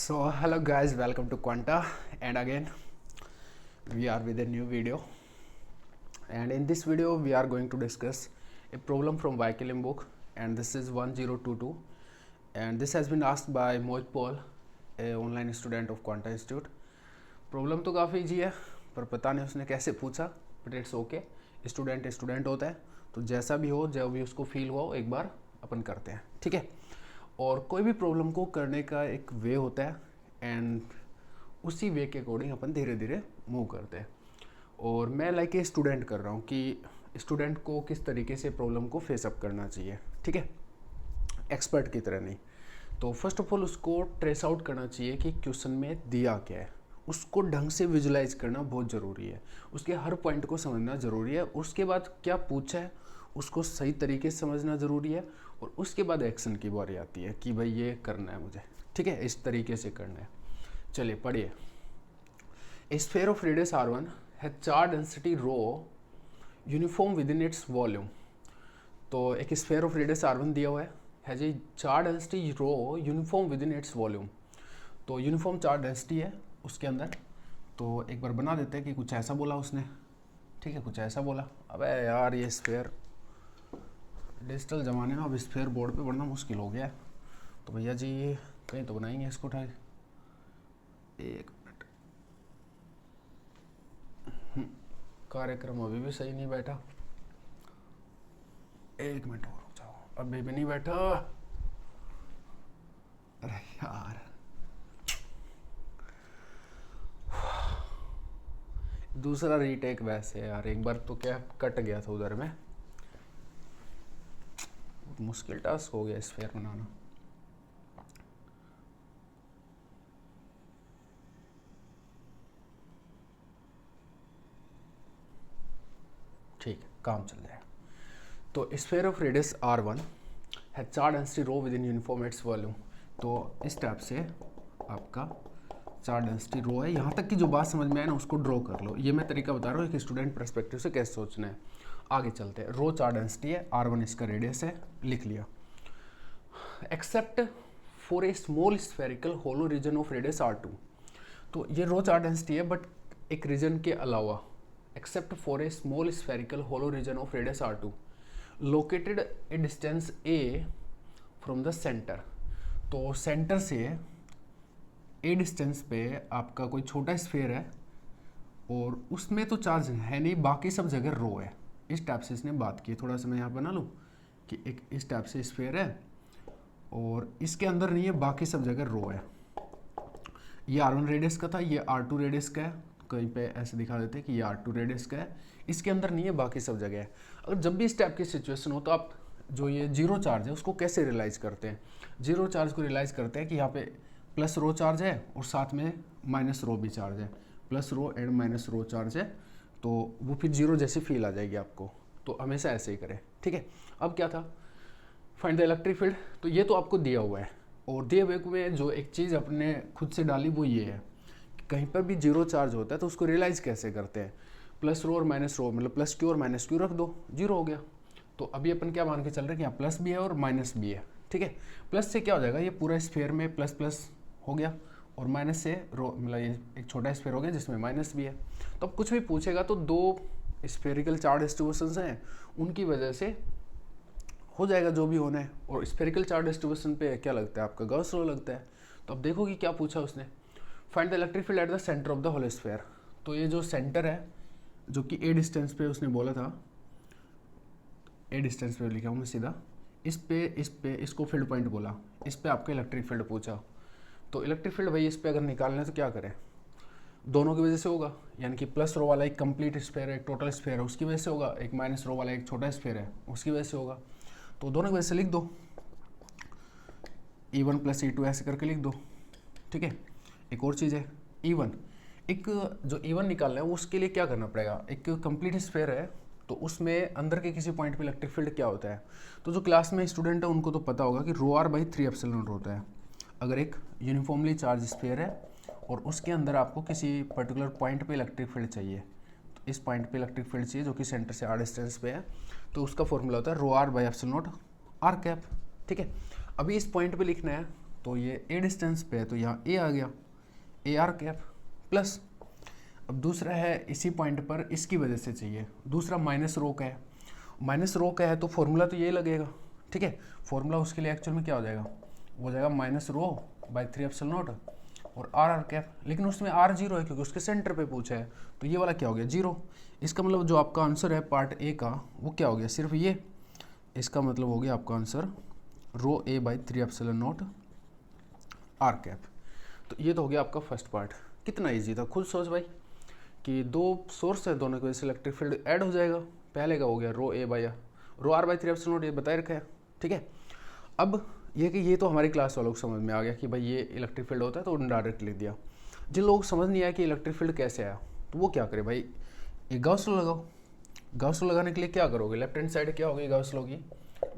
So hello guys, welcome to Quanta, and again we are with a new video, and in this video we are going to discuss a problem from Vaikilim book, and this is 1022, and this has been asked by Mohit Paul, a online student of Quanta Institute. Problem तो काफ़ी easy है, पर पता नहीं उसने कैसे पूछा, but it's okay. Student होता है, तो जैसा भी हो, जब भी उसको फील हुआ हो, एक बार अपन करते हैं, ठीक है। और कोई भी प्रॉब्लम को करने का एक वे होता है, एंड उसी वे के अकॉर्डिंग अपन धीरे धीरे मूव करते हैं। और मैं लाइक ए स्टूडेंट कर रहा हूँ कि स्टूडेंट को किस तरीके से प्रॉब्लम को फेसअप करना चाहिए, ठीक है, एक्सपर्ट की तरह नहीं। तो फर्स्ट ऑफ ऑल उसको ट्रेस आउट करना चाहिए कि क्वेश्चन में दिया क्या है, उसको ढंग से विजुलाइज करना बहुत ज़रूरी है, उसके हर पॉइंट को समझना ज़रूरी है। उसके बाद क्या पूछा है उसको सही तरीके से समझना ज़रूरी है, और उसके बाद एक्शन की बारी आती है कि भाई ये करना है मुझे, ठीक है, इस तरीके से करना है। चलिए पढ़िए। ए स्फीयर ऑफ रेडियस r1 है charge density rho uniform within its volume. तो एक स्फीयर ऑफ रेडियस r1 दिया हुआ है जी, charge density rho uniform within its volume. तो यूनिफॉर्म चार्ज डेंसिटी है उसके अंदर। तो एक बार बना देते हैं कि कुछ ऐसा बोला उसने, ठीक है, कुछ ऐसा बोला। अबे यार ये स्फीयर डिजिटल ज़माने में अब स्फीयर बोर्ड पे बढ़ना मुश्किल हो गया है, तो भैया जी कहीं तो बनाएंगे इसको। उठाए एक मिनट, कार्यक्रम अभी भी सही नहीं बैठा, एक मिनट और रुक जाओ, अभी भी नहीं बैठा। अरे यार दूसरा रीटेक वैसे यार, एक बार तो क्या कट गया था उधर में, मुश्किल टास्क हो गया स्फीयर बनाना। ठीक है, काम चल रहा है। तो स्फीयर ऑफ रेडियस r1 है charge density row with in uniform it's volume. तो इस टाइप से आपका चार्ज डेंसिटी रो है। यहाँ तक की जो बात समझ में आए ना उसको ड्रॉ कर लो। ये मैं तरीका बता रहा हूँ एक स्टूडेंट परस्पेक्टिव से कैसे सोचना है। आगे चलते हैं। रो चार्ज डेंसिटी है, r1 इसका रेडियस है, लिख लिया। Except for a small spherical hollow region of radius r2। तो ये रो चार्ज डेंसिटी है, बट एक रीजन के अलावा, except for a small spherical hollow region of radius r2 located a distance a from the centre. तो centre से a distance पे आपका कोई छोटा स्फीयर है, और उसमें तो चार्ज है नहीं, बाकी सब जगह रो है। इस टाइप से इसने बात की। थोड़ा सा मैं यहाँ बना लूँ कि एक इस टाइप से स्फीयर है और इसके अंदर नहीं है, बाकी सब जगह रो है। ये r1 रेडियस का था, ये r2 रेडियस का है। कहीं पे ऐसे दिखा देते हैं कि ये r2 रेडियस का है, इसके अंदर नहीं है, बाकी सब जगह है। अगर जब भी इस टाइप की सिचुएशन हो तो आप जो ये जीरो चार्ज है उसको कैसे रियलाइज़ करते हैं? जीरो चार्ज को रियलाइज़ करते हैं कि यहाँ पे प्लस रो चार्ज है और साथ में माइनस रो भी चार्ज है, plus rho and minus rho charge है, तो वो फिर जीरो जैसी फील आ जाएगी आपको। तो हमेशा ऐसे ही करें, ठीक है। अब क्या था, फाइंड द इलेक्ट्रिक फील्ड। तो ये तो आपको दिया हुआ है, और दिए हुए में जो एक चीज़ अपने खुद से डाली वो ये है कि कहीं पर भी जीरो चार्ज होता है तो उसको रियलाइज़ कैसे करते हैं। प्लस रो और माइनस रो, मतलब प्लस क्यू और माइनस क्यू रख दो, जीरो हो गया। तो अभी अपन क्या मान के चल रहे हैं कि यहाँ प्लस भी है और माइनस भी है, ठीक है। प्लस से क्या हो जाएगा, ये पूरा स्फीयर में प्लस प्लस हो गया, और माइनस से रो, मतलब ये एक छोटा स्फीयर हो गया जिसमें माइनस भी है। तो अब कुछ भी पूछेगा तो दो स्फेरिकल चार्ज डिस्ट्रीब्यूशंस हैं, उनकी वजह से हो जाएगा जो भी होना है। और स्फेरिकल चार्ज डिस्ट्रीब्यूशन पे क्या लगता है आपका, गॉस लॉ लगता है। तो अब देखो कि क्या पूछा उसने, find the electric field at the centre of the whole sphere. तो ये जो सेंटर है, जो कि ए डिस्टेंस पे उसने बोला था, ए डिस्टेंस पे लिखा हूँ मैं सीधा, इस पे इसको फील्ड पॉइंट बोला, इस पे आपका इलेक्ट्रिक फील्ड पूछा। तो इलेक्ट्रिक फील्ड भाई इस पे अगर निकालना है तो क्या करें, दोनों की वजह से होगा। यानी कि प्लस रो वाला एक कंप्लीट स्फीयर है, एक टोटल स्फीयर है, उसकी वजह से होगा। एक माइनस रो वाला एक छोटा स्फीयर है, उसकी वजह से होगा। तो दोनों की वजह से लिख दो, E1 प्लस E2 ऐसे करके लिख दो, ठीक है। एक और चीज़ है E1, एक जो E1 निकालना है उसके लिए क्या करना पड़ेगा, एक कंप्लीट स्फीयर है तो उसमें अंदर के किसी पॉइंट पे इलेक्ट्रिक फील्ड क्या होता है। तो जो क्लास में स्टूडेंट है उनको तो पता होगा कि ρr/3 होता है। अगर एक यूनिफॉर्मली चार्ज स्फीयर है और उसके अंदर आपको किसी पर्टिकुलर पॉइंट पे इलेक्ट्रिक फील्ड चाहिए, तो इस पॉइंट पे इलेक्ट्रिक फील्ड चाहिए जो कि सेंटर से r डिस्टेंस पे है, तो उसका फॉर्मूला होता है ρr/ε0 r कैप, ठीक है। अभी इस पॉइंट पे लिखना है तो ये ए डिस्टेंस पे है तो यहाँ ए आ गया, ए आर कैप प्लस, अब दूसरा है इसी पॉइंट पर इसकी वजह से चाहिए, दूसरा माइनस रो का है, माइनस रो का है तो फॉर्मूला तो ये लगेगा, ठीक है। फॉर्मूला उसके लिए एक्चुअल में क्या हो जाएगा, वो हो जाएगा minus rho by 3 epsilon not और आर आर कैप, लेकिन उसमें आर जीरो है क्योंकि उसके सेंटर पे पूछा है, तो ये वाला क्या हो गया जीरो। इसका मतलब जो आपका आंसर है पार्ट ए का वो क्या हो गया, सिर्फ ये, इसका मतलब हो गया आपका answer rho a by 3 epsilon not r cap. तो ये तो हो गया आपका फर्स्ट पार्ट। कितना ईजी था, खुद सोच भाई कि दो सोर्स है, दोनों की वजह से इलेक्ट्रिक फील्ड ऐड हो जाएगा। पहले का हो गया rho a by rho r by 3 epsilon naught, ये बताए रखा है, ठीक है। अब ये कि ये तो हमारी क्लास वालों को समझ में आ गया कि भाई ये इलेक्ट्रिक फील्ड होता है, तो उन्होंने डायरेक्ट लिख दिया। जिन लोगों को समझ नहीं आया कि इलेक्ट्रिक फील्ड कैसे आया, तो वो क्या करे भाई, एक गॉस लॉ लगाओ। गॉस लॉ लगाने के लिए क्या करोगे, लेफ्ट हैंड साइड क्या हो गई गॉस लॉ की,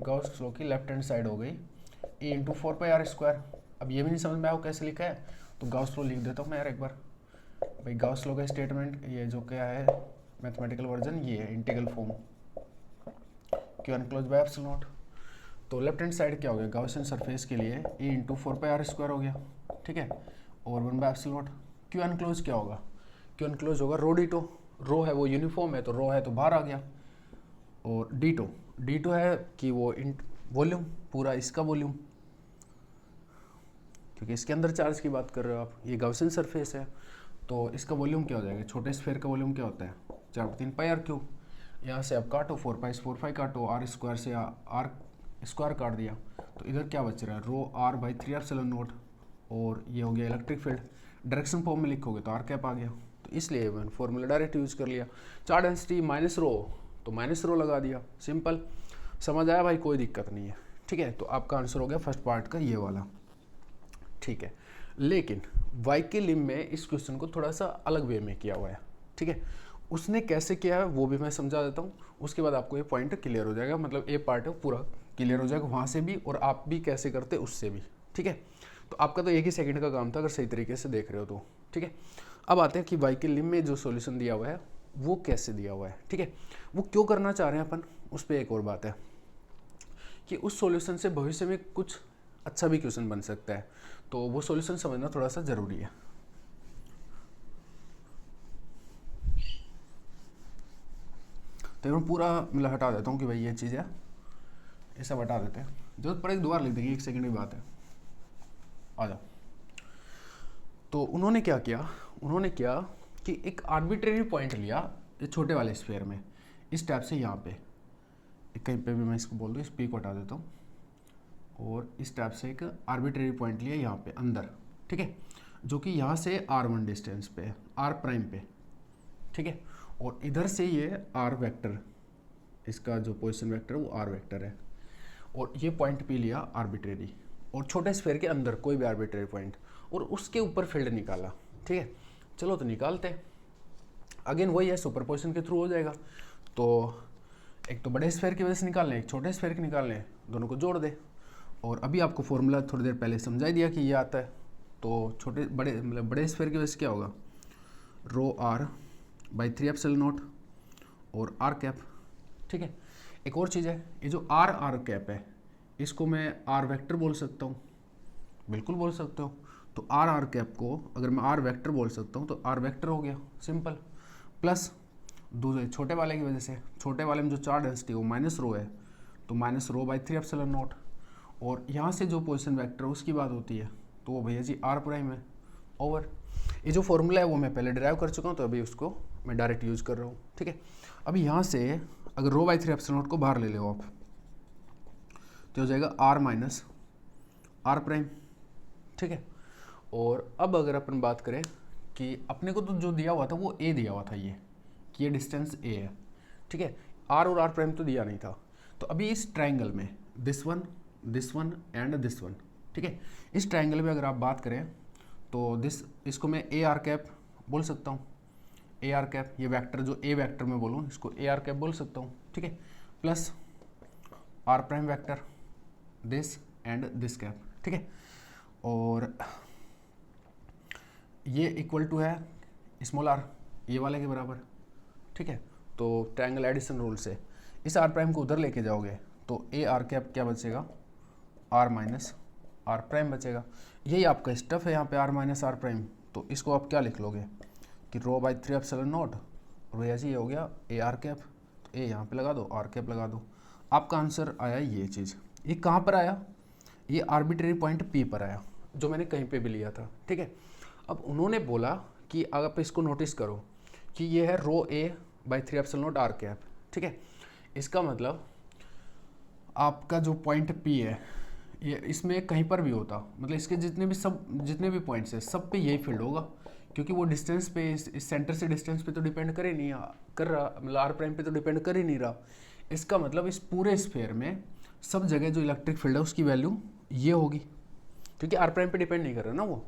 गॉस लॉ की लेफ्ट हैंड साइड हो गई ए इंटू 4πr²। अब ये भी नहीं समझ में आया कैसे लिखा है, तो गॉस लॉ लिख देता हूँ मैं यार एक बार। भाई गॉस लॉ का स्टेटमेंट ये जो क्या है मैथमेटिकल वर्जन, ये है integral form Q enclose by epsilon not. तो लेफ्ट हैंड साइड क्या हो गया, गॉसियन सरफेस के लिए ए इंटू 4πr² हो गया, ठीक है, और 1 by epsilon not. Q enclose क्या होगा, क्यू एनक्लोज होगा रो डी टो, रो है वो यूनिफॉर्म है तो रो है तो बाहर आ गया, और डी टो है कि वो वॉल्यूम पूरा इसका वॉल्यूम, क्योंकि इसके अंदर चार्ज की बात कर रहे हो आप, ये गॉसियन सरफेस है तो इसका वॉल्यूम क्या हो जाएगा, छोटे स्फीयर का वॉल्यूम क्या होता है 4/3πr³। यहाँ से आप काटो 4π काटो, आर स्क्वायर से आर स्क्वायर काट दिया, तो इधर क्या बच रहा है रो आर बाई 3 एप्सिलॉन नॉट, और ये हो गया इलेक्ट्रिक फील्ड। डायरेक्शन फॉर्म में लिखोगे तो आर कैप आ गया, तो इसलिए मैंने फॉर्मूला डायरेक्ट यूज़ कर लिया। चार्ज डेंसिटी माइनस रो तो माइनस रो लगा दिया, सिंपल। समझ आया भाई, कोई दिक्कत नहीं है, ठीक है। तो आपका आंसर हो गया फर्स्ट पार्ट का ये वाला, ठीक है। लेकिन वाई के लिम में इस क्वेश्चन को थोड़ा सा अलग वे में किया हुआ है, ठीक है। उसने कैसे किया है वो भी मैं समझा देता हूँ, उसके बाद आपको ये पॉइंट क्लियर हो जाएगा, मतलब ए पार्ट है पूरा क्लियर हो जाएगा वहाँ से भी, और आप भी कैसे करते उससे भी, ठीक है। तो आपका तो एक ही सेकंड का काम था अगर सही तरीके से देख रहे हो तो, ठीक है। अब आते हैं कि वाई के लिम में जो सॉल्यूशन दिया हुआ है वो कैसे दिया हुआ है, ठीक है। वो क्यों करना चाह रहे हैं अपन, उस पर एक और बात है कि उस सॉल्यूशन से भविष्य में कुछ अच्छा भी क्वेश्चन बन सकता है, तो वो सॉल्यूशन समझना थोड़ा सा ज़रूरी है। तो मैं पूरा मतलब हटा देता हूँ कि भाई ये चीज़ है, ये सब हटा देते हैं, जरूरत पड़ेगी दोबारा लिख देंगे, एक सेकंड की बात है, आ जाओ। तो उन्होंने क्या किया, उन्होंने क्या कि एक आर्बिट्रेरी पॉइंट लिया ये छोटे वाले स्फीयर में, इस टाइप से यहाँ पे कहीं पे भी मैं इसको बोल दूँ, इस पी को हटा देता हूँ, और इस टाइप से एक आर्बिट्रेरी पॉइंट लिया यहाँ पे अंदर, ठीक है, जो कि यहाँ से r1 डिस्टेंस पे है, r प्राइम पे, ठीक है, और इधर से ये r वेक्टर, इसका जो पोजीशन वेक्टर है वो r वेक्टर है, और ये पॉइंट पी लिया आर्बिट्रेरी, और छोटे स्फीयर के अंदर कोई भी आर्बिट्रेरी पॉइंट, और उसके ऊपर फील्ड निकाला, ठीक है। चलो तो निकालते हैं, अगेन वही है, सुपरपोजिशन के थ्रू हो जाएगा। तो एक तो बड़े स्फीयर की वजह से निकाल लें, एक छोटे स्फीयर के निकाल लें, दोनों को जोड़ दे। और अभी आपको फॉर्मूला थोड़ी देर पहले समझा ही दिया कि ये आता है, तो छोटे बड़े मतलब बड़े स्फीयर की वजह से क्या होगा रो आर बाई 3 एप्सिलॉन नॉट और आर कैप, ठीक है। एक और चीज़ है, ये जो आर आर कैप है इसको मैं आर वेक्टर बोल सकता हूँ, बिल्कुल बोल सकते हो। तो आर आर कैप को अगर मैं आर वेक्टर बोल सकता हूँ तो आर वेक्टर हो गया, सिंपल। प्लस दूसरे छोटे वाले की वजह से, छोटे वाले में जो चार्ज डेंसिटी वो माइनस रो है, तो minus rho by 3 epsilon not, और यहाँ से जो पोजीशन वेक्टर उसकी बात होती है तो वो भैया जी आर प्राइम है ओवर। ये जो फॉर्मूला है वो मैं पहले ड्राइव कर चुका हूँ, तो अभी उसको मैं डायरेक्ट यूज़ कर रहा हूँ, ठीक है। अभी यहाँ से अगर रो बाई 3 एप्सिलॉन नॉट को बाहर ले लो आप, तो हो जाएगा आर माइनस आर प्राइम, ठीक है। और अब अगर अपन बात करें कि अपने को तो जो दिया हुआ था वो ए दिया हुआ था, ये कि ये डिस्टेंस ए है, ठीक है। आर और आर प्राइम तो दिया नहीं था, तो अभी इस ट्रायंगल में this one and this one, ठीक है। इस ट्रायंगल में अगर आप बात करें तो इसको मैं ए आर कैप बोल सकता हूँ, ए आर कैप, ये वेक्टर जो ए वेक्टर में बोलूँ इसको ए आर कैप बोल सकता हूँ, ठीक है। Plus r prime vector this and this cap, ठीक है। और ये इक्वल टू है स्मॉल आर, ये वाले के बराबर, ठीक है। तो ट्रायंगल एडिशन रूल से इस आर प्राइम को उधर लेके जाओगे तो ए आर कैप क्या बचेगा, आर माइनस आर प्राइम बचेगा। यही आपका स्टफ है यहाँ पे आर माइनस आर प्राइम। तो इसको आप क्या लिख लोगे कि रो बाई 3 एप्सिलॉन नॉट, और भैया जी ये हो गया ए आर कैप, तो ए यहाँ पे लगा दो, आर कैप लगा दो। आपका आंसर आया ये चीज़। ये कहाँ पर आया? ये आर्बिट्रेरी पॉइंट पी पर आया, जो मैंने कहीं पे भी लिया था, ठीक है। अब उन्होंने बोला कि अगर आप इसको नोटिस करो कि ये है rho a by 3 epsilon not r cap, ठीक है। इसका मतलब आपका जो पॉइंट पी है ये इसमें कहीं पर भी होता, मतलब इसके जितने भी पॉइंट्स है सब पे यही फील्ड होगा, क्योंकि वो डिस्टेंस पे इस सेंटर से डिस्टेंस पे तो डिपेंड कर ही नहीं कर रहा, मतलब आर प्राइम पे तो डिपेंड कर ही नहीं रहा। इसका मतलब इस पूरे स्फीयर में सब जगह जो इलेक्ट्रिक फील्ड है उसकी वैल्यू ये होगी, क्योंकि आर प्राइम पे डिपेंड नहीं कर रहा ना वो,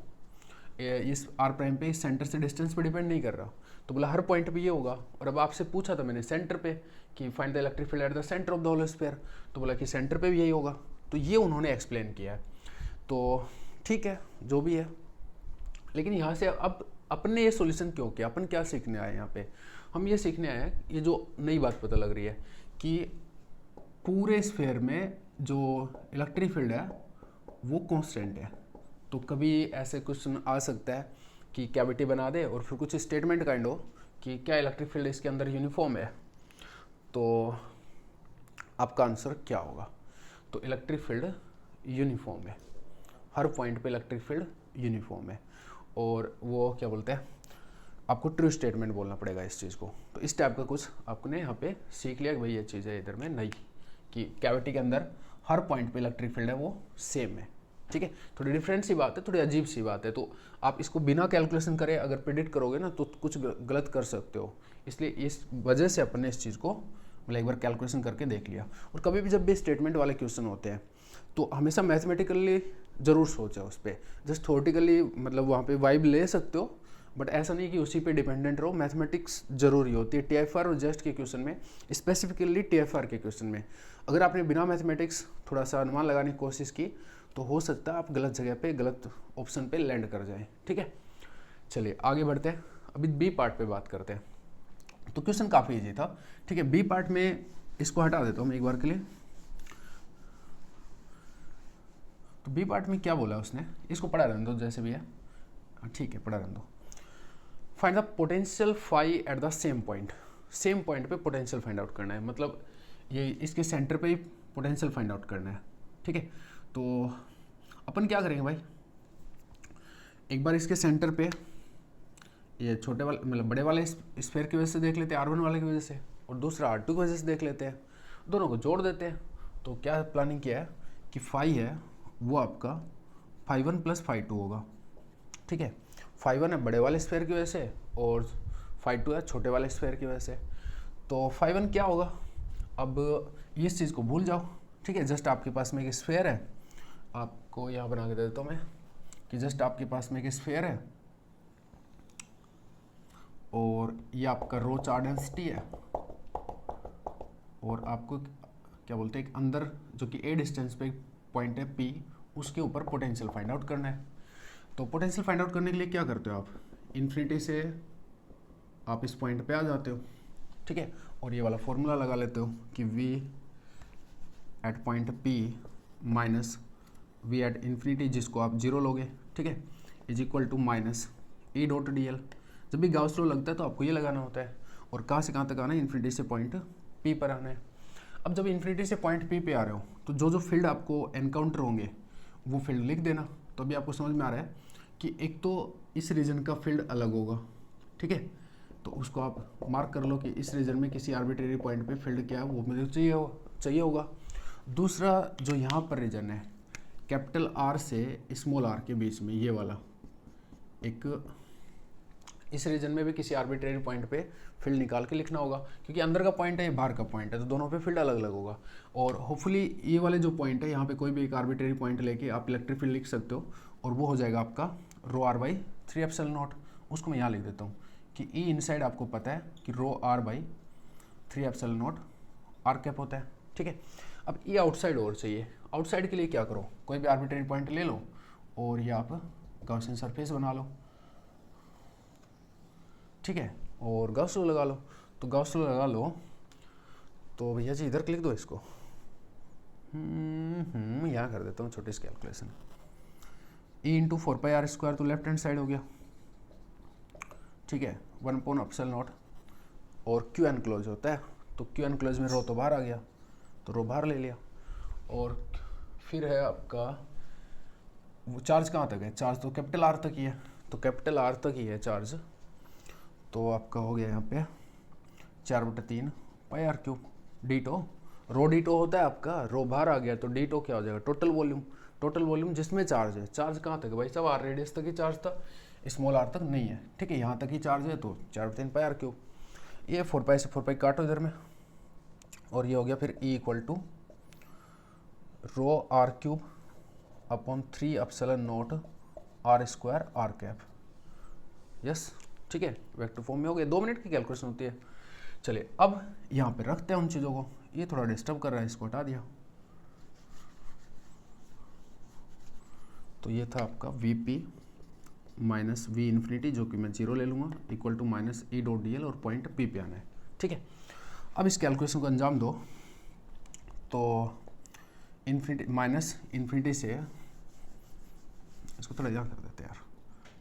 इस आर प्राइम पे इस सेंटर से डिस्टेंस पे डिपेंड नहीं कर रहा। तो बोला हर पॉइंट पे ये होगा। और अब आपसे पूछा था मैंने सेंटर पे कि find the electric field at the centre of the whole sphere, तो बोला कि सेंटर पे भी यही होगा। तो ये उन्होंने एक्सप्लेन किया है। तो ठीक है जो भी है, लेकिन यहाँ से अब अपने ये सॉल्यूशन क्यों किया, अपन क्या सीखने आए यहाँ पे? हम ये सीखने आए हैं, ये जो नई बात पता लग रही है कि पूरे स्फीयर में जो इलेक्ट्रिक फील्ड है वो कांस्टेंट है। तो कभी ऐसे क्वेश्चन आ सकता है कि कैविटी बना दे और फिर कुछ स्टेटमेंट काइंड हो कि क्या इलेक्ट्रिक फील्ड इसके अंदर यूनिफॉर्म है, तो आपका आंसर क्या होगा? तो इलेक्ट्रिक फील्ड यूनिफॉर्म है, हर पॉइंट पे इलेक्ट्रिक फील्ड यूनिफॉर्म है। और वो क्या बोलते हैं, आपको ट्रू स्टेटमेंट बोलना पड़ेगा इस चीज़ को। तो इस टाइप का कुछ आपने यहाँ पे सीख लिया कि भाई ये चीज़ है इधर में नई, कि कैविटी के अंदर हर पॉइंट पे इलेक्ट्रिक फील्ड है वो सेम है, ठीक है। थोड़ी डिफरेंट सी बात है, थोड़ी अजीब सी बात है। तो आप इसको बिना कैलकुलेशन करे अगर प्रिडिक्ट करोगे ना तो कुछ गलत कर सकते हो, इसलिए इस वजह से अपन ने इस चीज़ को मतलब एक बार कैलकुलेशन करके देख लिया। और कभी भी जब भी स्टेटमेंट वाले क्वेश्चन होते हैं तो हमेशा मैथमेटिकली ज़रूर सोचो उस पर, जस्ट थ्योरेटिकली मतलब वहाँ पे वाइब ले सकते हो, बट ऐसा नहीं कि उसी पे डिपेंडेंट रहो। मैथमेटिक्स जरूरी होती है टीएफआर और जस्ट के क्वेश्चन में, स्पेसिफिकली टीएफआर के क्वेश्चन में। अगर आपने बिना मैथमेटिक्स थोड़ा सा अनुमान लगाने की कोशिश की तो हो सकता है आप गलत जगह पे गलत ऑप्शन पे लैंड कर जाएं, ठीक है। चलिए आगे बढ़ते हैं, अभी बी पार्ट पे बात करते हैं। तो क्वेश्चन काफ़ी इजी था, ठीक है। बी पार्ट में इसको हटा देता हूँ मैं एक बार के लिए। तो बी पार्ट में क्या बोला उसने, इसको पढ़ा रहने दो जैसे भी है, ठीक है पढ़ा रहने दो। Find the potential phi at the same point, same point पे पोटेंशियल फाइंड आउट करना है, मतलब ये इसके सेंटर पे ही पोटेंशियल फाइंड आउट करना है, ठीक है। तो अपन क्या करेंगे भाई, एक बार इसके सेंटर पे ये छोटे वाले मतलब बड़े वाले स्फीयर की वजह से देख लेते हैं R1 वाले की वजह से, और दूसरा R2 की वजह से देख लेते हैं, दोनों को जोड़ देते हैं। तो क्या प्लानिंग किया है कि फाई है वो आपका φ1 + φ2 होगा, ठीक है। φ1 है बड़े वाले स्फीयर की वजह से और φ2 है छोटे वाले स्फीयर की वजह से। तो φ1 क्या होगा, अब इस चीज़ को भूल जाओ, ठीक है। जस्ट आपके पास में एक स्फीयर है, आपको यहाँ बना के दे देता हूँ मैं कि जस्ट आपके पास में एक स्फीयर है और ये आपका रो चार्ज डेंसिटी है, और आपको क्या बोलते हैं एक अंदर जो कि ए डिस्टेंस पे पॉइंट है पी, उसके ऊपर पोटेंशियल फाइंड आउट करना है। तो पोटेंशियल फाइंड आउट करने के लिए क्या करते हो आप, इन्फिनिटी से आप इस पॉइंट पे आ जाते हो, ठीक है। और ये वाला फॉर्मूला लगा लेते हो कि v at point p minus v at infinity, जिसको आप जीरो लोगे, ठीक है, is equal to minus E dot d l. जब भी गाउस लॉ लगता है तो आपको ये लगाना होता है, और कहाँ से कहाँ तक आना है, इन्फिनिटी से पॉइंट p पर आना है। अब जब इन्फिनिटी से पॉइंट p पे आ रहे हो तो जो जो फील्ड आपको एनकाउंटर होंगे वो फील्ड लिख देना। तो अभी आपको समझ में आ रहा है कि एक तो इस रीजन का फील्ड अलग होगा, ठीक है, तो उसको आप मार्क कर लो कि इस रीजन में किसी आर्बिट्रेरी पॉइंट पे फील्ड क्या है वो मुझे चाहिए होगा। दूसरा जो यहाँ पर रीजन है कैपिटल R से स्मॉल r के बीच में, ये वाला एक, इस रीजन में भी किसी आर्बिट्रेरी पॉइंट पे फील्ड निकाल के लिखना होगा, क्योंकि अंदर का पॉइंट है ये बाहर का पॉइंट है, तो दोनों पे फील्ड अलग अलग होगा। और होपफुली ये वाले जो पॉइंट है यहाँ पे कोई भी एक आर्बिट्रेरी पॉइंट लेके आप इलेक्ट्रिक फील्ड लिख सकते हो, और वो हो जाएगा आपका रो r बाई 3 एप्सिलॉन नॉट। उसको मैं यहाँ लिख देता हूँ कि ई इनसाइड आपको पता है कि रो r by 3 epsilon not r cap होता है, ठीक है। अब ये आउटसाइड और चाहिए, आउटसाइड के लिए क्या करो, कोई भी आर्बिट्रेरी पॉइंट ले लो और ये आप गॉसियन सरफेस बना लो, ठीक है, और गॉस लॉ लगा लो। तो गॉस लॉ लगा लो तो भैया जी इधर क्लिक दो इसको, यहाँ कर देता हूँ छोटी सी कैलकुलेशन। ई इंटू 4πr² तो लेफ्ट हैंड साइड हो गया, ठीक है, 1/ε0 और क्यू एन क्लोज होता है तो क्यू एन क्लोज में रो तो बाहर आ गया तो रो बाहर ले लिया। और फिर है आपका वो चार्ज कहाँ तक है, चार्ज तो कैपिटल आर तक ही है, तो कैपिटल आर तक ही है चार्ज, तो आपका हो गया यहाँ पे 4/3 πr³ डी-टो। रो डी-टो होता है आपका, रो बाहर आ गया तो डी-टो क्या हो जाएगा, टोटल वॉल्यूम। टोटल वॉल्यूम जिसमें चार्ज है, चार्ज कहाँ तक है भाई साहब, आर रेडियस तक ही चार्ज था, स्मॉल आर तक नहीं है, ठीक है, यहाँ तक ही चार्ज है तो 4/3 πr³। ये 4π से 4π काटो इधर में, और ये हो गया फिर E equal to ρr³ upon 3ε0 r² r cap. Yes, ठीक है, वेक्टर फॉर्म में हो गया। 2 मिनट की कैलकुलेशन होती है। चलिए अब यहाँ पे रखते हैं उन चीज़ों को, ये थोड़ा डिस्टर्ब कर रहा है, इसको हटा दिया। तो ये था आपका Vp माइनस V इन्फिनिटी, जो कि मैं 0 ले लूँगा, इक्वल टू माइनस E.dl और पॉइंट P पे आना है, ठीक है। अब इस कैलकुलेशन को अंजाम दो, तो इन्फिनिटी माइनस इन्फिनिटी से, इसको थोड़ा यहाँ कर देते हैं यार,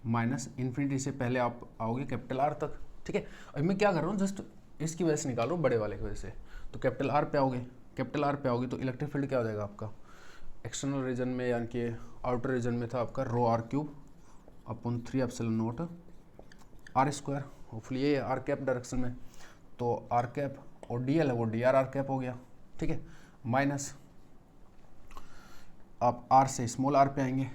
माइनस इन्फिनिटी से पहले आप आओगे कैपिटल आर तक, ठीक है। अब मैं क्या कर रहा हूँ, जस्ट इसकी वजह से निकाल रहा हूँ, बड़े वाले की वजह से। तो कैपिटल आर पे आओगे, कैपिटल आर पे आओगे तो इलेक्ट्रिक फील्ड क्या हो जाएगा आपका, एक्सटर्नल रीजन में यानी कि आउटर रीजन में था आपका ρr³ अपॉन 3ε0 r², होपफुली ये आर कैप डायरेक्शन में, तो आर कैप और dl है वो dr आर कैप हो गया, ठीक है, माइनस आप r से स्मॉल r पे आएंगे,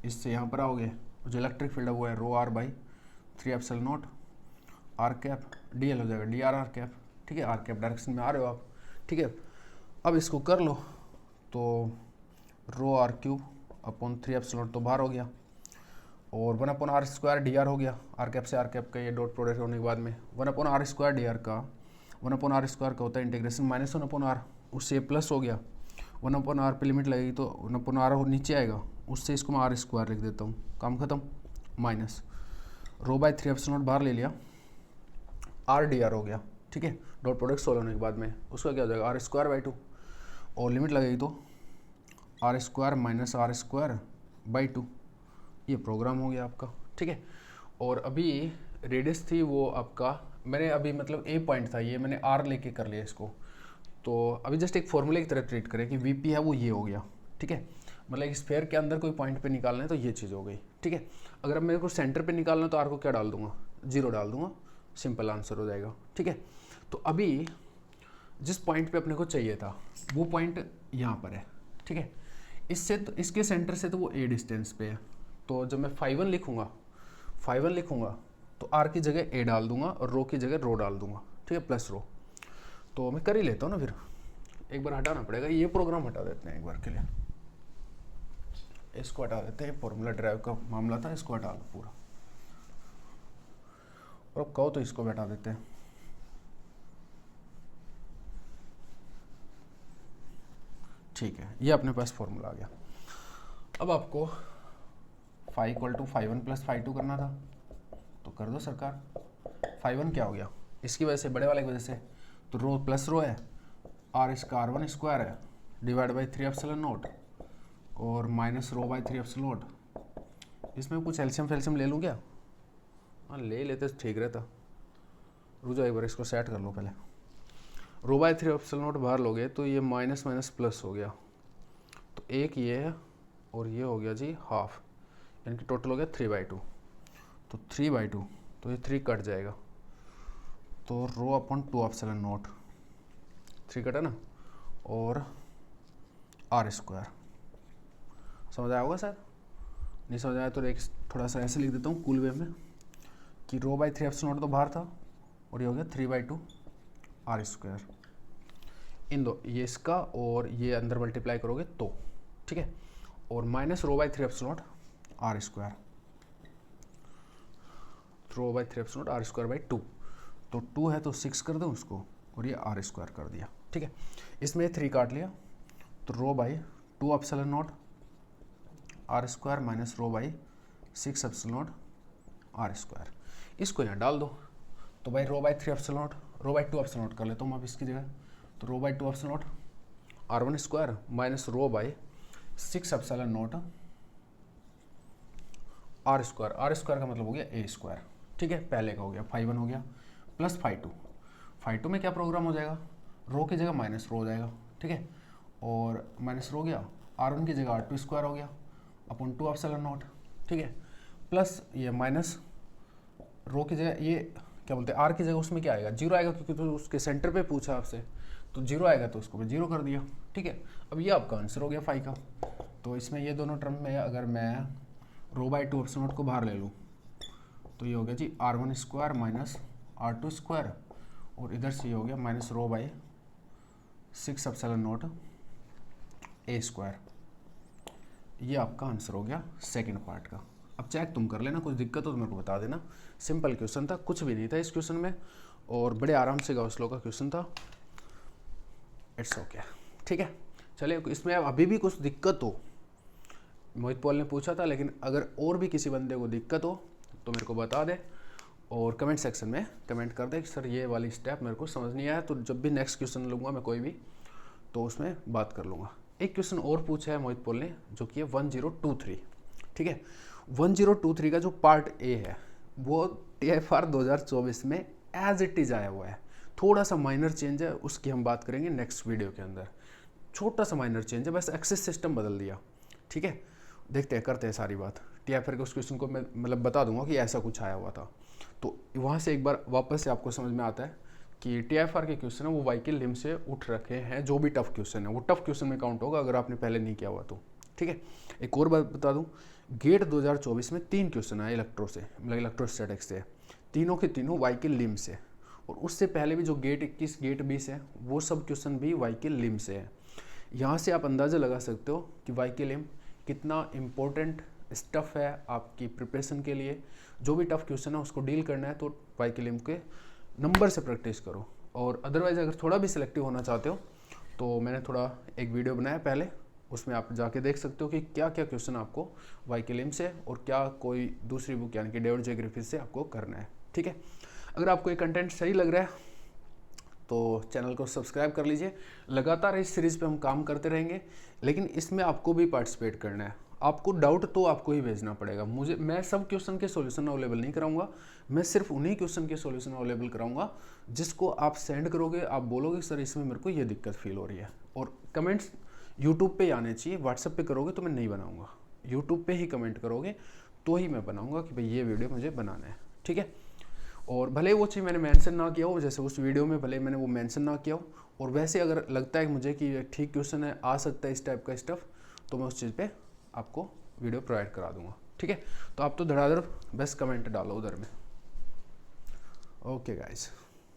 इससे यहाँ पर आओगे, जो इलेक्ट्रिक फील्ड है वो है ρr/3ε0 आर कैप, dl हो जाएगा dr आर कैप, ठीक है, आर कैप डायरेक्शन में आ रहे हो आप, ठीक है। अब इसको कर लो तो ρr³ अपॉन 3ε0 तो बाहर हो गया, और 1/r² dr हो गया, आर कैप से आर कैप का ये डॉट प्रोडक्ट होने के बाद में 1/r² dr का 1/r² का होता है इंटीग्रेशन माइनस 1/r, उससे प्लस हो गया, 1/r पे लिमिट लगेगी तो 1/r नीचे आएगा, उससे इसको मैं r² लिख देता हूँ, काम खत्म, माइनस ρ/3ε0 बाहर ले लिया, r dr हो गया, ठीक है, डॉट प्रोडक्ट सोल्व होने के बाद में उसका क्या हो जाएगा r²/2, और लिमिट लगेगी तो r² माइनस r²/2, ये प्रोग्राम हो गया आपका, ठीक है। और अभी रेडियस थी वो आपका, मैंने अभी मतलब ए पॉइंट था ये, मैंने आर लेके कर लिया इसको, तो अभी जस्ट एक फॉर्मूले की तरह ट्रीट करें कि वीपी है वो ये हो गया, ठीक है, मतलब एक स्फेयर के अंदर कोई पॉइंट पे निकालना है तो ये चीज़ हो गई, ठीक है। अगर अब मेरे को सेंटर पे निकालना है तो आर को क्या डाल दूंगा, 0 डाल दूंगा, सिंपल आंसर हो जाएगा, ठीक है। तो अभी जिस पॉइंट पे अपने को चाहिए था वो पॉइंट यहाँ पर है, ठीक है, इससे तो इसके सेंटर से तो वो ए डिस्टेंस पे है, तो जब मैं φ1 लिखूंगा तो आर की जगह ए डाल दूंगा और रो की जगह रो डाल दूंगा, ठीक है, प्लस रो। तो मैं कर ही लेता हूँ ना, फिर एक बार हटाना पड़ेगा, ये प्रोग्राम हटा देते हैं एक बार के लिए, इसको हटा देते हैं, फॉर्मूला ड्राइव का मामला था, इसको हटा लो पूरा, और अब कहो तो इसको भी हटा देते हैं, ठीक है, ये अपने पास फॉर्मूला आ गया। अब आपको φ इक्वल टू φ1 प्लस φ2 करना था, तो कर दो सरकार। φ1 क्या हो गया, इसकी वजह से, बड़े वाले की वजह से, तो रो प्लस रो है, r इसका r1² है, डिवाइड बाई 3ε0 और माइनस ρ/3ε0, इसमें कुछ एल्शियम फेल्शियम ले लूँ क्या, हाँ ले लेते तो ठीक रहता, रुक जाओ एक बार इसको सेट कर लो पहले, ρ/3ε0 बाहर लोगे तो ये माइनस माइनस प्लस हो गया, तो एक ये है और ये हो गया जी हाफ, यानी कि टोटल हो गया 3/2, तो 3/2 तो ये 3 कट जाएगा, तो ρ/2ε0 3 कटा ना, और r², समझ आया होगा सर, नहीं समझ आया तो एक थोड़ा सा ऐसे लिख देता हूँ कूल वे में, कि ρ/3ε0 तो बाहर था और ये हो गया 3/2 r², इन दो ये इसका और ये अंदर मल्टीप्लाई करोगे तो, ठीक है, और माइनस ρ/3ε0 r², ρ/3ε0 r²/2, तो 2 है तो 6 कर दो उसको, और ये r² कर दिया, ठीक है। इसमें 3 काट लिया, तो ρ/2ε0 r² माइनस ρ/6ε0 r², इसको यहाँ डाल दो, तो भाई ρ/3ε0 ρ/2ε0 कर लेता हूँ अब इसकी जगह, तो ρ/2ε0 r1² माइनस ρ/6ε0 आर स्क्वायर का मतलब हो गया ए स्क्वायर, ठीक है, पहले का हो गया फाई 1 हो गया प्लस फाई टू में क्या प्रोग्राम हो जाएगा, रो की जगह माइनस रो हो जाएगा, ठीक है, और माइनस रो गया, R1 की जगह R2 स्क्वायर हो गया अपॉन 2 एप्सिलॉन नॉट, ठीक है, प्लस ये माइनस रो की जगह ये क्या बोलते हैं आर की जगह उसमें क्या आएगा, जीरो आएगा, क्योंकि तो उसके सेंटर पे पूछा आपसे, तो जीरो आएगा तो उसको भी जीरो कर दिया, ठीक है। अब ये आपका आंसर हो गया फाई का। तो इसमें ये दोनों टर्म में अगर मैं रो बाई 2 एप्सिलॉन नॉट को बाहर ले लूँ तो ये हो गया जी R1 square minus R2 square, और इधर से ये हो गया minus rho by 6 epsilon not a square. ये आपका आंसर हो गया सेकंड पार्ट का। अब चेक तुम कर लेना, कुछ दिक्कत हो तो मेरे को बता देना। सिंपल क्वेश्चन था, कुछ भी नहीं था इस क्वेश्चन में, और बड़े आराम से गॉस लॉ का क्वेश्चन था। इट्स ओके, ठीक है। चलिए, इसमें अभी भी कुछ दिक्कत हो, मोहित पॉल ने पूछा था, लेकिन अगर और भी किसी बंदे को दिक्कत हो तो मेरे को बता दे और कमेंट सेक्शन में कमेंट कर दे कि सर ये वाली स्टेप मेरे को समझ नहीं आया, तो जब भी नेक्स्ट क्वेश्चन लूँगा मैं कोई भी, तो उसमें बात कर लूँगा। एक क्वेश्चन और पूछा है मोहित पॉल ने, जो कि है 1023, ठीक है। 1023 का जो पार्ट ए है वो TFR 2024 में एज इट इज़ आया हुआ है, थोड़ा सा माइनर चेंज है, उसकी हम बात करेंगे नेक्स्ट वीडियो के अंदर। छोटा सा माइनर चेंज है, बस एक्सेस सिस्टम बदल दिया, ठीक है। देखते हैं, करते हैं सारी बात। TFR के उस क्वेश्चन को मैं मतलब बता दूंगा कि ऐसा कुछ आया हुआ था, तो वहाँ से एक बार वापस से आपको समझ में आता है कि TFR के क्वेश्चन है वो वाई के लिम से उठ रखे हैं। जो भी टफ क्वेश्चन है वो टफ क्वेश्चन में काउंट होगा अगर आपने पहले नहीं किया हुआ तो, ठीक है। एक और बात बता दूं, गेट 2024 में 3 क्वेश्चन आए इलेक्ट्रो से, मतलब इलेक्ट्रोस्टैटिक्स से, तीनों के तीनों वाई के लिम से, और उससे पहले भी जो गेट 21 गेट 20 है वो सब क्वेश्चन भी वाई के लिम से है। यहाँ से आप अंदाज़ा लगा सकते हो कि वाई के लिम कितना इम्पोर्टेंट स्टफ़ है आपकी प्रिपरेशन के लिए। जो भी टफ क्वेश्चन है उसको डील करना है तो वाई के लिम के नंबर से प्रैक्टिस करो, और अदरवाइज़ अगर थोड़ा भी सिलेक्टिव होना चाहते हो तो मैंने थोड़ा एक वीडियो बनाया पहले, उसमें आप जाके देख सकते हो कि क्या क्या क्वेश्चन आपको वाई के लिम से और क्या कोई दूसरी बुक यानी कि डेविड जे ग्रिफिथ से आपको करना है, ठीक है। अगर आपको ये कंटेंट सही लग रहा है तो चैनल को सब्सक्राइब कर लीजिए। लगातार इस सीरीज़ पे हम काम करते रहेंगे, लेकिन इसमें आपको भी पार्टिसिपेट करना है। आपको डाउट तो आपको ही भेजना पड़ेगा मुझे, मैं सब क्वेश्चन के सॉल्यूशन अवेलेबल नहीं कराऊंगा, मैं सिर्फ उन्हीं क्वेश्चन के सॉल्यूशन अवेलेबल कराऊंगा जिसको आप सेंड करोगे, आप बोलोगे सर इसमें मेरे को ये दिक्कत फील हो रही है। और कमेंट्स यूट्यूब पे आने चाहिए, व्हाट्सएप पे करोगे तो मैं नहीं बनाऊंगा, यूट्यूब पे ही कमेंट करोगे तो ही मैं बनाऊंगा कि भाई ये वीडियो मुझे बनाना है, ठीक है। और भले वो चीज़ मैंने मेंशन ना किया हो, जैसे उस वीडियो में भले मैंने वो मेंशन ना किया हो, और वैसे अगर लगता है कि मुझे कि ठीक क्वेश्चन है, आ सकता है इस टाइप का स्टफ, तो मैं उस चीज़ पे आपको वीडियो प्रोवाइड करा दूंगा, ठीक है। तो आप तो धड़ाधड़ बस कमेंट डालो उधर में। Okay guys.